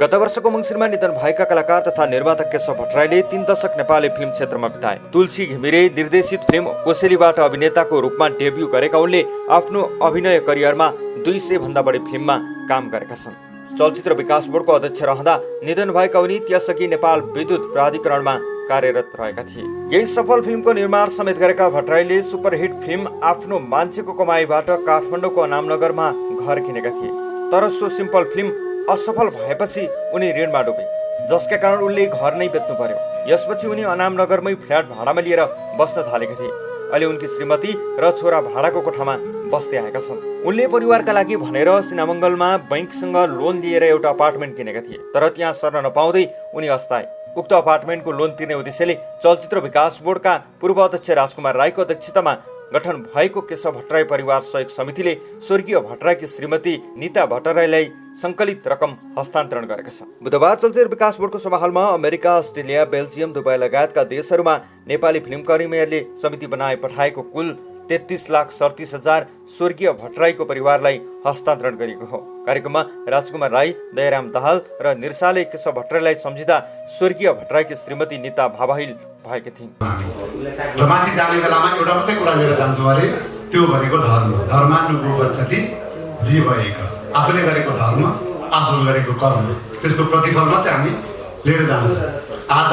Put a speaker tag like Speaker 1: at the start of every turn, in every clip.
Speaker 1: गत वर्षको मङ्सिरमा निधन भएका कलाकार तथा निर्माता केशव भट्टराईले 3 दशक नेपाली फिल्म क्षेत्रमा बिताए। तुलसी घिमिरे निर्देशित फिल्म कोसेलीबाट अभिनेताको रूपमा डेब्यू गरेका उनले आफ्नो अभिनय करियरमा 200 भन्दा बढी फिल्ममा काम गरेका छन्। चलचित्र विकास बोर्डको अध्यक्ष रहँदा निधन भएका उनी त्यसअघि नेपाल विद्युत प्राधिकरणमा कार्यरत रहेका थिए। यही सफल फिल्मको निर्माण समेत गरेका भट्टराईले सुपरहिट फिल्म आफ्नो मान्छेको कमाईबाट काठमाडौँको अनामनगरमा घर किनेका थिए। तर सो सिम्पल फिल्म असफल भएपछि उनी ऋणमा डुबे, जसका कारण उनले घर नै बेच्नु पर्यो। यसपछि उनी अनामनगरमै फ्ल्याट भाडामा लिएर बस्न थालेका थिए। अहिले उनकी श्रीमती र छोरा भाडाको कोठामा बस्दै आएका छन्। उनले परिवारका लागि भनेर सिनामङ्गलमा बैंकसँग लोन लिएर एउटा अपार्टमेन्ट किनेका थिए, तर त्यहाँ सर्न नपाउँदै उनी अस्ताए। उक्त अपार्टमेन्टको लोन तिर्ने उद्देश्यले चलचित्र विकास बोर्डका पूर्व अध्यक्ष राजकुमार राईको अध्यक्षतामा गठन भएको केशव भट्टराई परिवार सहयोग समितिले स्वर्गीय भट्टराईकी श्रीमती नीता भट्टराईलाई संकलित रकम हस्तान्तरण गरेका छ। बुधबार चलचित्र विकास बोर्डको सभाहालमा अमेरिका, अस्ट्रेलिया, बेल्जियम, दुबई लगायतका देशहरूमा नेपाली फिल्मकर्मीहरूले समिति बनाए पठाएको कुल 33,37,000 स्वर्गीय भट्टराईको परिवारलाई हस्तान्तरण गरिएको हो। कार्यक्रममा राजकुमार राई, दयाराम दाहाल र निरसाले केशव भट्टराईलाई सम्झिँदा स्वर्गीय भट्टराईकी श्रीमती नीता भावाहिल भएकी थिइन्।
Speaker 2: र माथि जाने बेलामा एउटा मात्रै कुरा लिएर जान्छौँ अरे, त्यो भनेको धर्म। धर्मानुगो गच्छति जीव एक। आफूले गरेको धर्म, आफूले गरेको कर्म, त्यसको प्रतिफल मात्रै हामी लिएर जान्छ। आज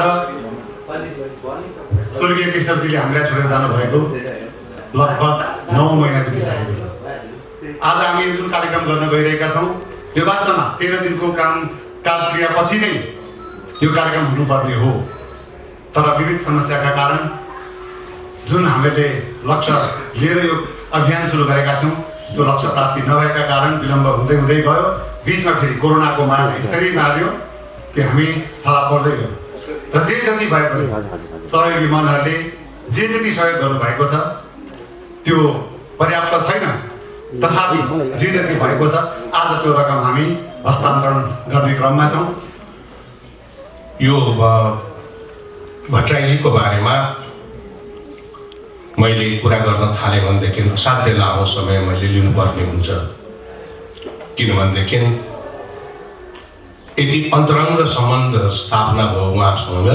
Speaker 2: स्वर्गीय केशवजीले हामीलाई छोडेर जानुभएको लगभग 9 महिना बितिसकेको छ। आज हामी जुन कार्यक्रम गर्न गइरहेका छौँ, यो वास्तवमा 13 दिनको काम काज क्रियापछि नै यो कार्यक्रम हुनुपर्ने हो। तर विविध समस्याका कारण जुन हामीले लक्ष्य लिएर यो अभियान सुरु गरेका थियौँ, त्यो लक्ष्य प्राप्ति नभएका कारण विलम्ब हुँदै हुँदै गयो। बिचमा फेरि कोरोनाको महामारी यसरी मार्यो कि हामी थला पर्दै गयौँ। र जे जति भए पनि सहयोगी मनहरूले जे जति सहयोग गर्नुभएको छ त्यो पर्याप्त छैन। तथापि जे जति भएको छ आज त्यो रकम हामी हस्तान्तरण गर्ने क्रममा छौँ।
Speaker 3: यो भट्टराईजीको बारेमा मैले कुरा गर्न थालेँ भनेदेखि असाध्यै लामो समय मैले लिनुपर्ने हुन्छ। किनभनेदेखि यति अन्तरङ्ग सम्बन्ध स्थापना भयो उहाँसँग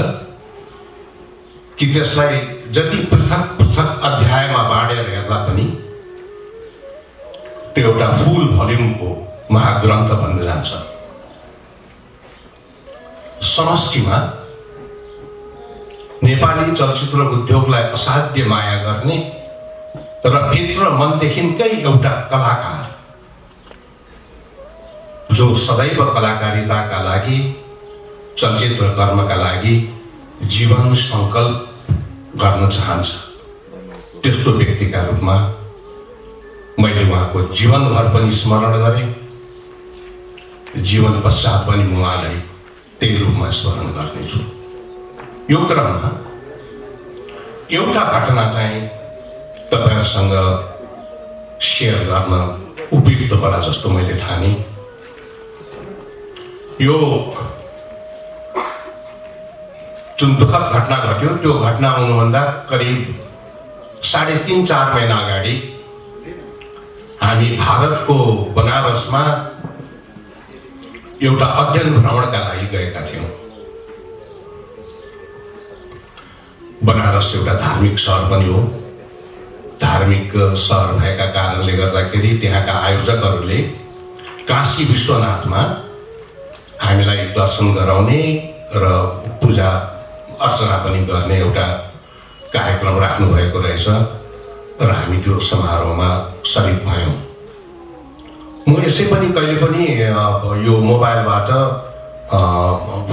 Speaker 3: कि त्यसलाई जति पृथक पृथक अध्यायमा बाँडेर हेर्दा पनि त्यो एउटा फुल भल्युमको महाग्रन्थ बन्न जान्छ। समष्टिमा नेपाली चलचित्र उद्योगलाई असाध्य माया गर्ने र भित्र मनदेखिकै एउटा कलाकार जो सदैव कलाकारिताका लागि, चलचित्र कर्मका लागि जीवन सङ्कल्प गर्न चाहन्छ, त्यस्तो व्यक्तिका रूपमा मैले उहाँको जीवनभर पनि स्मरण गरेँ। जीवन पश्चात पनि म उहाँलाई त्यही रूपमा स्मरण गर्नेछु। यो क्रममा एउटा घटना चाहिँ तपाईहरुसँग सेयर गर्न उपयुक्त होला जस्तो मैले ठाने। यो जुन दुःखद घटना घट्यो, त्यो घटना हुनुभन्दा करिब 3.5-4 महिना अगाडि हामी भारतको बनारसमा एउटा अध्ययन भ्रमणका लागि गएका थियौँ। बनारस एउटा धार्मिक सहर पनि हो। धार्मिक सहर भएका कारणले गर्दाखेरि त्यहाँका आयोजकहरूले काशी विश्वनाथमा हामीलाई दर्शन गराउने र पूजा अर्चना पनि गर्ने एउटा कार्यक्रम राख्नु भएको रहेछ र हामी त्यो समारोहमा सरिक भयौँ। म यसै पनि कहिले पनि यो मोबाइलबाट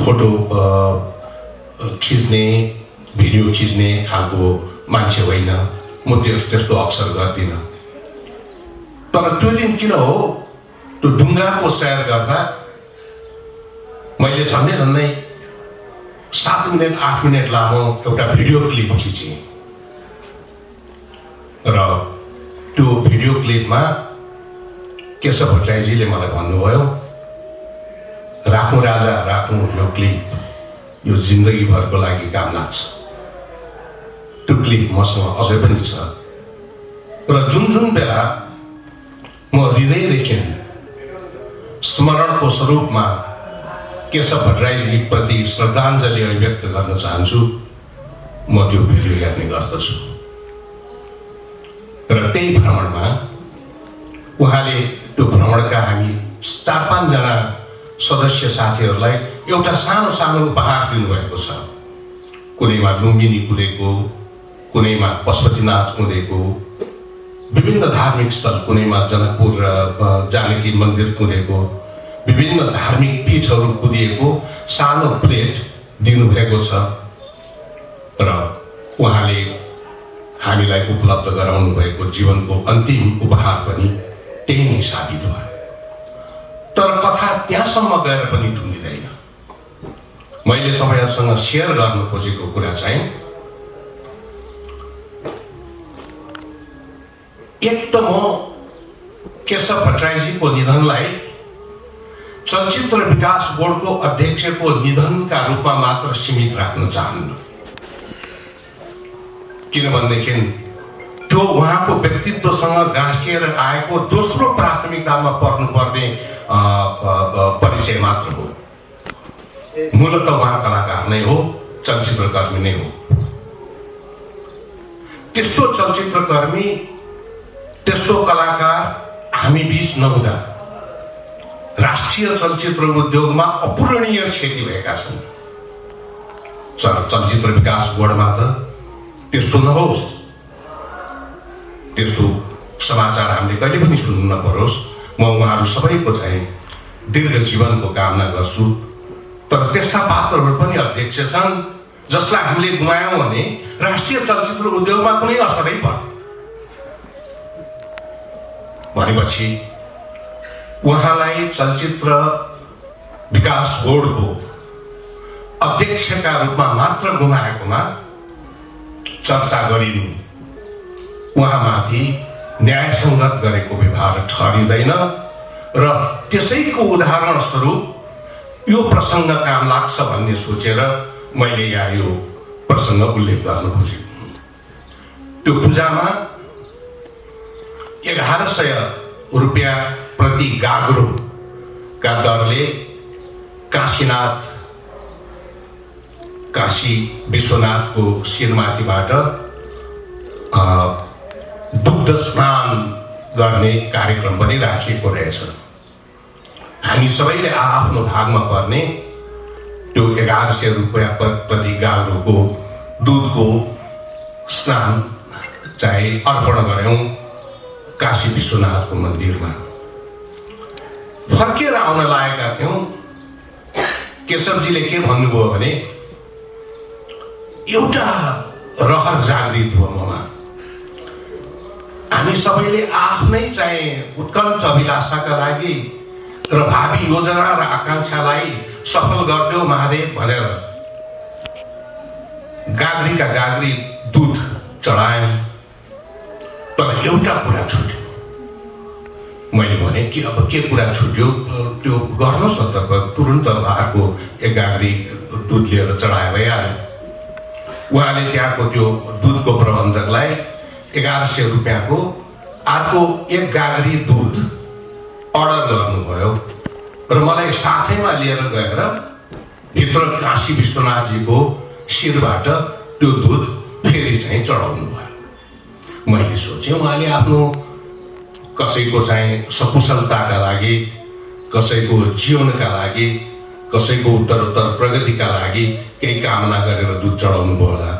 Speaker 3: फोटो खिच्ने, भिडियो खिच्ने खालको मान्छे होइन। म त्यस्तो अक्सर गर्दिनँ। तर त्यो दिन किन हो, त्यो ढुङ्गाको सैर गर्दा मैले झन्डै 7 मिनट 8 मिनट लामो एउटा भिडियो क्लिप खिचेँ र त्यो भिडियो क्लिपमा केशव भट्टराईजीले मलाई भन्नुभयो, राखौँ राजा राखौँ यो क्लिप, यो जिन्दगीभरको लागि काम लाग्छ। त्यो क्लिप मसँग अझै पनि छ र जुन बेला म हृदयदेखि स्मरणको स्वरूपमा केशव भट्टराईजी प्रति श्रद्धाञ्जली अभिव्यक्त गर्न चाहन्छु। म त्यो भिडियो हेर्ने गर्दछु र त्यही भ्रमणमा उहाँले त्यो भ्रमणका हामी 4-5 जना सदस्य साथीहरूलाई एउटा सानो सानो उपहार दिनुभएको छ। कुनैमा लुम्बिनी कुदेको, कुनैमा पशुपतिनाथ कुदेको, विभिन्न धार्मिक स्थल, कुनैमा जनकपुर र जानकी मन्दिर कुदेको, विभिन्न धार्मिक पीठहरू कुदिएको सानो प्लेट दिनुभएको छ र उहाँले हामीलाई उपलब्ध गराउनु भएको जीवनको अन्तिम उपहार पनि त्यही नै साबित भयो। तर कथा त्यहाँसम्म गएर पनि टुङ्गिँदैन। मैले तपाईँहरूसँग सेयर गर्न खोजेको कुरा चाहिँ एक त म केशव भट्टराईजीको निधनलाई चलचित्र विकास बोर्डको अध्यक्षको निधनका रूपमा मात्र सीमित राख्न चाहन्न। किनभनेदेखि त्यो उहाँको व्यक्तित्वसँग गाँसिएर आएको दोस्रो प्राथमिकतामा पर्नुपर्ने परिचय मात्र हो। मूलत उहाँ कलाकार नै हो, चलचित्रकर्मी नै हो। त्यस्तो चलचित्रकर्मी, त्यस्तो कलाकार हामी बीच नहुँदा राष्ट्रिय चलचित्र उद्योगमा अपूरणीय क्षति भएका छन्। चलचित्र विकास बोर्डमा त त्यस्तो नहोस्, त्यस्तो समाचार हामीले कहिले पनि सुन्नु नपरोस्। म उहाँहरू सबैको चाहिँ दीर्घ जीवनको कामना गर्छु। तर त्यस्ता पात्रहरू पनि अध्यक्ष छन् जसलाई हामीले गुमायौँ भने राष्ट्रिय चलचित्र उद्योगमा कुनै असरै पर्दैन। भनेपछि उहाँलाई चलचित्र विकास बोर्डको अध्यक्षका रूपमा मात्र गुमाएकोमा चर्चा गरिनु उहाँमाथि न्यायसङ्गत गरेको व्यवहार ठहरिँदैन र त्यसैको उदाहरण स्वरूप यो प्रसङ्ग काम लाग्छ भन्ने सोचेर मैले यहाँ यो प्रसङ्ग उल्लेख गर्न खोजेको। त्यो पूजामा 1100 रुपियाँ प्रति गाग्रोका दरले काशी विश्वनाथको शिरमाथिबाट दुग्ध स्नान गर्ने कार्यक्रम पनि राखिएको रहेछ। हामी सबैले आफ्नो भागमा पर्ने त्यो 1100 रुपियाँ प्रति गाग्रोको दुधको स्नान चाहिँ अर्पण गऱ्यौँ काशी विश्वनाथको मन्दिरमा। फर्केर आउन लागेका थियौँ। केशवजीले के भन्नुभयो भने एउटा रहर जागृत भयो ममा। हामी सबैले आफ्नै चाहिँ उत्कण्ठ अभिलाषाका लागि र भावी योजना र आकांक्षालाई सफल गरिदेऊ महादेव भनेर गाग्रीका गाग्री दुध चढायौँ। तर एउटा कुरा छुट्यो। मैले भने कि अब के कुरा छुट्यो त्यो गर्नुहोस् न त, तुरुन्त अर्को 1 गाग्री दुध लिएर चढाए भइहाल्यो। उहाँले त्यहाँको त्यो दुधको प्रबन्धकलाई 1100 रुपियाँको अर्को 1 गाग्री दुध अर्डर गर्नुभयो र मलाई साथैमा लिएर गएर भित्र काशी विश्वनाथजीको शिरबाट त्यो दुध फेरि चाहिँ चढाउनु भयो। मैले सोचेँ उहाँले आफ्नो कसैको चाहिँ सकुशलताका लागि, कसैको जीवनका लागि, कसैको उत्तरोत्तर प्रगतिका लागि केही कामना गरेर दुध चढाउनु भयो होला।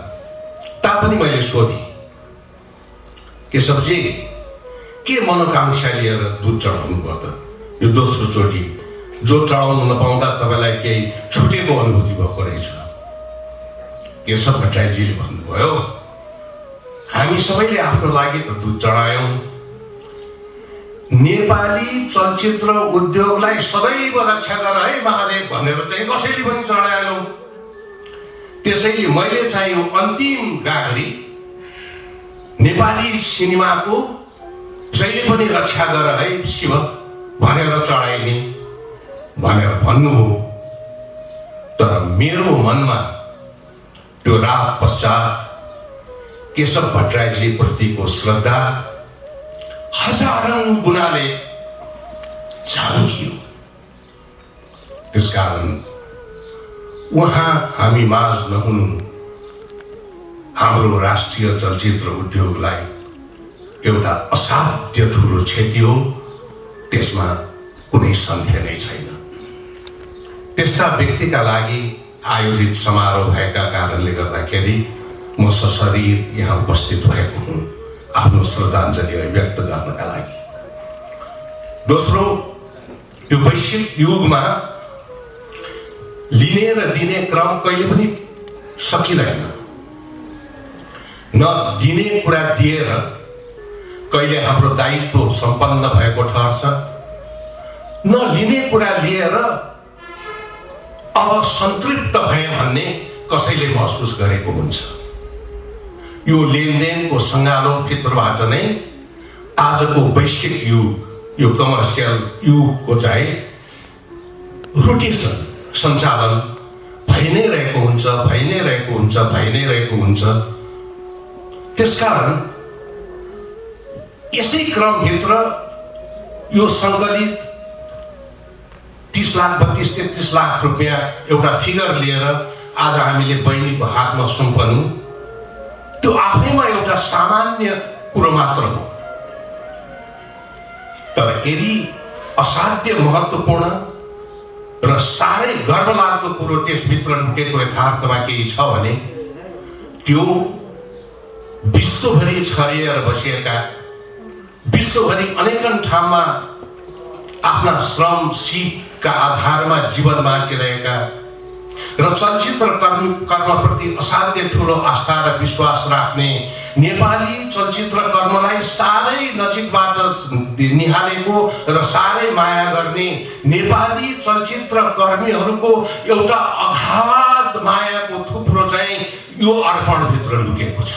Speaker 3: तापनि मैले सोधेँ, केशवजी के मनोकांक्षा लिएर दुध चढाउनु भयो त? यो दोस्रो चोटि जो चढाउनु नपाउँदा तपाईँलाई केही छुटेको अनुभूति भएको रहेछ। केशव भट्टराईजीले भन्नुभयो, हामी सबैले आफ्नो लागि त दुध चढायौँ। नेपाली चलचित्र उद्योगलाई सदैव रक्षा गर है महादेव भनेर चाहिँ कसैले पनि चढाएनौँ। त्यसैले मैले चाहिँ यो अन्तिम गाग्री नेपाली सिनेमाको जहिले पनि रक्षा गर है शिव भनेर चढाइने भनेर भन्नुभयो। तर मेरो मनमा त्यो रात पश्चात केशव भट्टराईजी प्रतिको श्रद्धा हजारौं गुणाले झाँकियो। त्यसकारण उहाँ हामी माझ नहुनु हाम्रो राष्ट्रिय चलचित्र उद्योगलाई एउटा असाध्य ठुलो क्षति हो, त्यसमा कुनै सन्देह नै छैन। त्यस्ता व्यक्तिका लागि आयोजित समारोह भएका कारणले गर्दाखेरि म सशरीर यहाँ उपस्थित भएको हुँ आफ्नो श्रद्धाञ्जली व्यक्त गर्नका लागि। दोस्रो, यो वैश्विक युगमा लिने र दिने क्रम कहिले पनि सकिँदैन। न दिने कुरा दिएर कहिले हाम्रो दायित्व सम्पन्न भएको ठहर्छ, न लिने कुरा लिएर अब सन्तृप्त भए भन्ने कसैले महसुस गरेको हुन्छ। यो लेनदेनको सङ्गालो भित्रबाट नै आजको वैश्विक युग, यो कमर्सियल युगको चाहिँ रोटेसन सञ्चालन भइ नै रहेको हुन्छ। त्यसकारण यसै क्रमभित्र यो सङ्कलित 30 लाख 32-33 लाख रुपियाँ एउटा फिगर लिएर आज हामीले बहिनीको हातमा सुम्पनु, त्यो आफैमा एउटा सामान्य कुरो मात्र हो। तर यदि असाध्य महत्त्वपूर्ण र साह्रै गर्वलाग्दो कुरो त्यसभित्र लुकेको यथार्थमा केही छ भने त्यो विश्वभरि छरिएर बसिएका, विश्वभरि अनेकन ठाउँमा आफ्ना श्रम सिपका आधारमा जीवन बाँचिरहेका र चलचित्र कर्मप्रति असाध्य ठुलो आस्था र विश्वास राख्ने नेपाली चलचित्र कर्मलाई साह्रै नजिकबाट निहालेको र साह्रै माया गर्ने नेपाली चलचित्र कर्मीहरूको एउटा अगाध मायाको थुप्रो चाहिँ यो अर्पणभित्र लुकेको छ।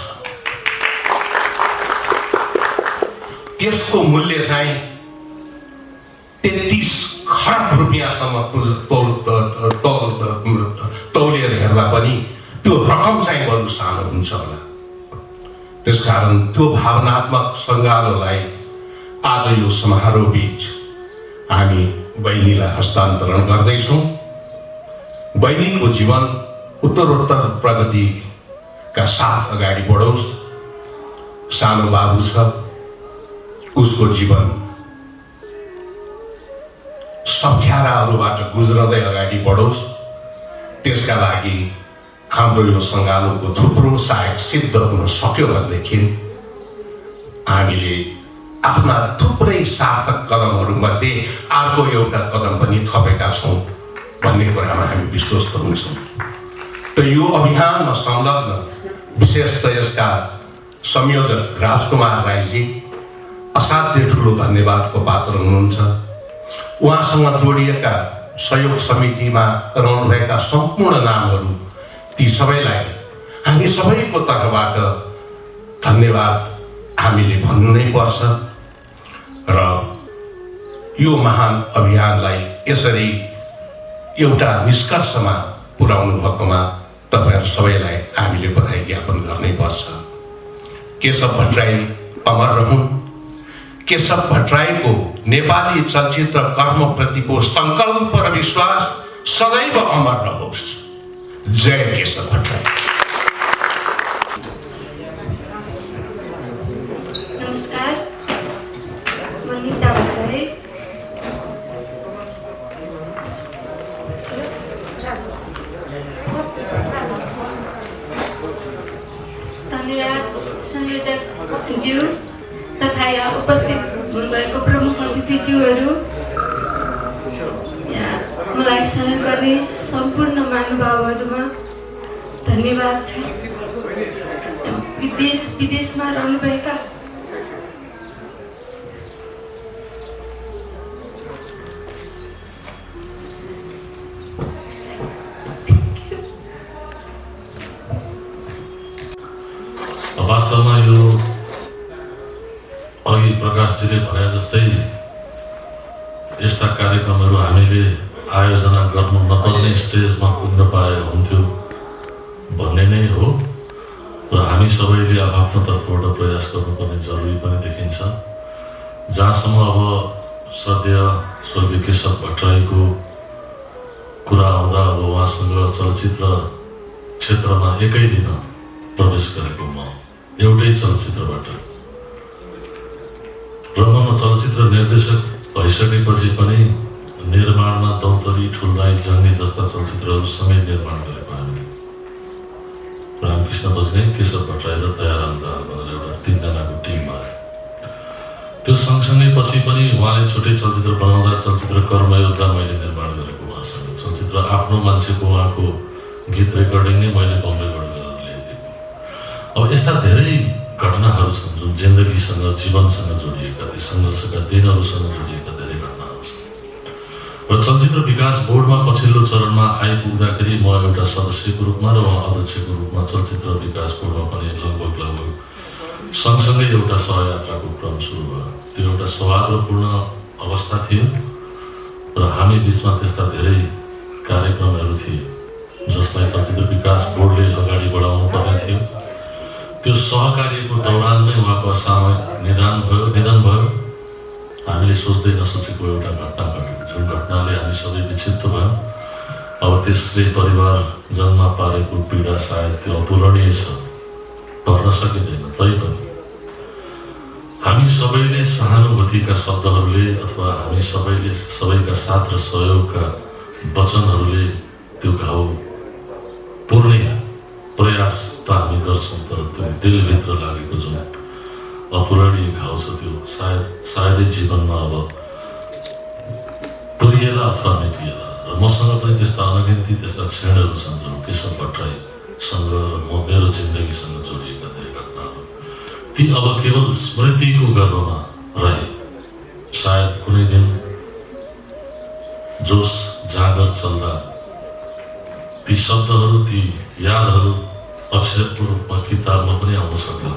Speaker 3: त्यसको मूल्य चाहिँ 33 खरब रुपियाँसम्म तौलेर हेर्दा पनि त्यो रकम चाहिँ बरु सानो हुन्छ होला। त्यसकारण त्यो भावनात्मक सङ्गालोलाई आज यो समारोह बीच हामी बहिनीलाई हस्तान्तरण गर्दैछौँ। बहिनीको जीवन उत्तरोत्तर प्रगतिका साथ अगाडि बढोस्। सानो बाबु छ, उसको जीवन सङ्ख्याराहरूबाट गुज्रदै अगाडि बढोस्। त्यसका लागि हाम्रो यो सङ्गालोको थुप्रो सहायक सिद्ध हुन सक्यो भनेदेखि हामीले आफ्ना थुप्रै सार्थक कदमहरूमध्ये अर्को एउटा कदम पनि थपेका छौँ भन्ने कुरामा हामी विश्वस्त हुन्छौँ। त यो अभियानमा संलग्न विशेष त यसका संयोजक राजकुमार राईजी असाध्य ठुलो धन्यवादको पात्र हुनुहुन्छ। उहाँसँग जोडिएका सहयोग समितिमा रहनुभएका सम्पूर्ण नामहरू, ती सबैलाई हामी सबैको तर्फबाट धन्यवाद हामीले भन्नु नै पर्छ। र यो महान अभियानलाई यसरी एउटा निष्कर्षमा पुर्याउनु भएकोमा तपाईँहरू सबैलाई हामीले बधाई ज्ञापन गर्नै पर्छ। केशव भट्टराई अमर रहून्। केशव भट्टराईको नेपाली चलचित्र कर्मप्रतिको सङ्कल्प र विश्वास सदैव अमर रहोस्। जय केशव भट्टराई।
Speaker 4: नमस्कार, म निता भट्टराई। धन्यवाद संयोजकज्यू तथा यहाँ उपस्थित हुनुभएको प्रमुख अतिथिज्यूहरू, यहाँ मलाई सहयोग गर्ने सम्पूर्ण महानुभावहरूमा धन्यवाद छ। विदेशमा रहनुभएका
Speaker 5: वास्तवमा यो अघि प्रकाशजीले भने जस्तै यस्ता कार्यक्रमहरू हामीले आयोजना गर्नु नपर्ने स्टेजमा पुग्न पाए हुन्थ्यो भन्ने नै हो। र हामी सबैले आफ्नो तर्फबाट प्रयास गर्नुपर्ने जरुरी पनि देखिन्छ। जहाँसम्म अब सद्य स्वर्गीय केशव भट्टराईको कुरा आउँदा अब उहाँसँग चलचित्र क्षेत्रमा एकै दिन प्रवेश गरेको म एउटै चलचित्रबाट र म चलचित्र निर्देशक भइसकेपछि पनि निर्माणमा दौतरी, ठुल्दाई, जङ्गी जस्ता चलचित्रहरू सँगै निर्माण गरेको हामीले। रामकृष्ण बस्नेत, केशव भट्टराई र दयाराम दाहाल भनेर एउटा 3 जनाको टिम भयो। त्यो सँगसँगै पछि पनि उहाँले छुट्टै चलचित्र बनाउँदा चलचित्र कर्मयोद्धा मैले निर्माण गरेको उहाँसँग। चलचित्र आफ्नो मान्छेको उहाँको गीत रेकर्डिङ नै मैले बम्बेबाट गरेर ल्याइदिएको। अब यस्ता धेरै घटनाहरू छन् जुन जिन्दगीसँग, जीवनसँग जोडिएका, ती सङ्घर्षका दिनहरूसँग जोडिएका धेरै घटनाहरू छन्। र चलचित्र विकास बोर्डमा पछिल्लो चरणमा आइपुग्दाखेरि म एउटा सदस्यको रूपमा र उहाँ अध्यक्षको रूपमा चलचित्र विकास बोर्डमा पनि लगभग सँगसँगै एउटा सहयात्राको क्रम सुरु भयो। त्यो एउटा सौहार्दपूर्ण अवस्था थियो र हामी बिचमा त्यस्ता धेरै कार्यक्रमहरू थिए जसलाई चलचित्र विकास बोर्डले अगाडि बढाउनु पर्ने थियो। त्यो सहकार्यको दौरानमै उहाँको असामयिक निधन भयो। हामीले सोच्दै नसोचेको एउटा घटना घट्यो, जुन घटनाले हामी सबै विक्षिप्त भयौँ। अब त्यसले परिवारजनमा पारेको पीडा सायद त्यो अपूरणीय छ, भर्न सकिँदैन। तैपनि हामी सबैले सहानुभूतिका शब्दहरूले अथवा हामी सबैका साथ र सहयोगका वचनहरूले त्यो घाउ पुर्ने प्रयास त हामी गर्छौँ, तर त्यो दिलभित्र लागेको जुन अपूरणीय घाउ छ त्यो सायदै जीवनमा अब पुरिएला अथवा मेटिएला। र मसँग पनि त्यस्ता अनगिन्ती त्यस्ता क्षणहरू छन् जुन केशव भट्टराईसँग र मेरो जिन्दगीसँग जोडिएका धेरै घटनाहरू। ती अब केवल स्मृतिको गर्भमा रहे। सायद कुनै दिन जोस जागर चल्दा ती शब्दहरू, ती यादहरू अक्षरको रूपमा किताबमा पनि आउन सक्ला।